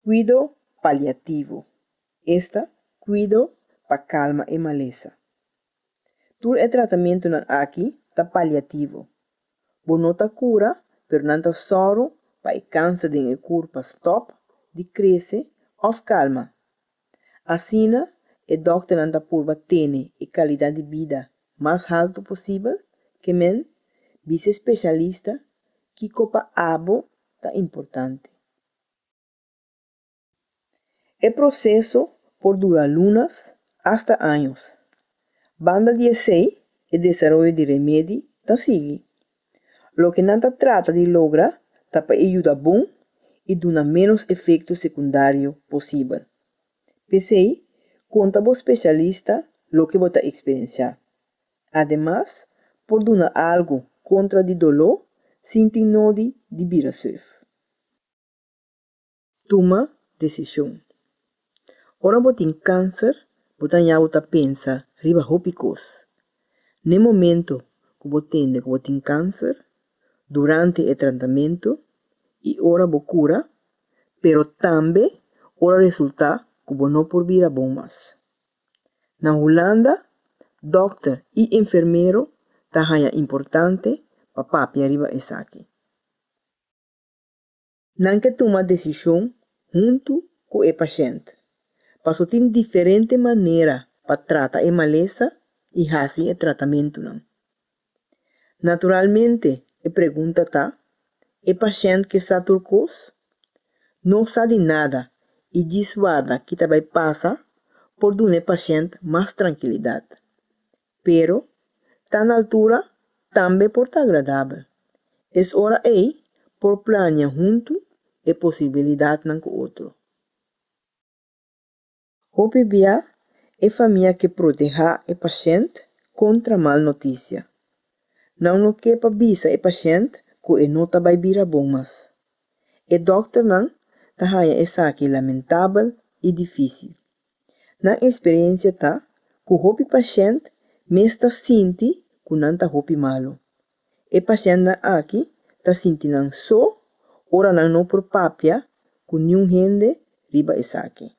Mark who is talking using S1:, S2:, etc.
S1: Cuido paliativo. Esta, cuido para calma e maleza. Todo o tratamento aqui está paliativo. Não tá cura, pero não tá soro para o câncer de corpo stop, de crescer ou calma. Assim, o doctor não tá por ter a qualidade de vida mais alta possível, que men, vice especialista, que copa abo tá importante. O processo pode durar lunas hasta anos. Banda 16, o desenvolvimento de remédio, tá sigue. Lo que não trata de lograr, tá para ajudar bom e dar menos efeito secundário possível. PCI, conta com especialista lo que você experienciar. Además, por dar algo contra de dolor, sin nodi de birasuf. Toma decisão. Ora você tem câncer, você já pensa, riba hopicos. No momento que você tem câncer, durante o tratamento, e ora você cura, pero também ora resulta que você não por vir bom mais. Na Holanda, doctor e enfermeiro é importante para papia riba essa aqui. Não que toma decisão junto com o paciente. Passo tem diferente maneira para tratar a maleza e fazer o tratamento. Naturalmente, a pergunta está, o paciente que está turcos não sabe nada e desguarda que também passa por dar ao paciente mais tranquilidade. Pero, está na altura, também por estar agradável. É hora aí por planear junto a possibilidade com o outro. Hope bia é família que proteja o paciente contra mal notícia. Não que para avisa o paciente que não vai vir bom mais. O doctor não está essa aqui lamentável e difícil. Na experiência tá que o paciente me está sentindo que não está malo. O paciente aqui está sentindo só, ora não por papia, que nenhum gente riba essa aqui.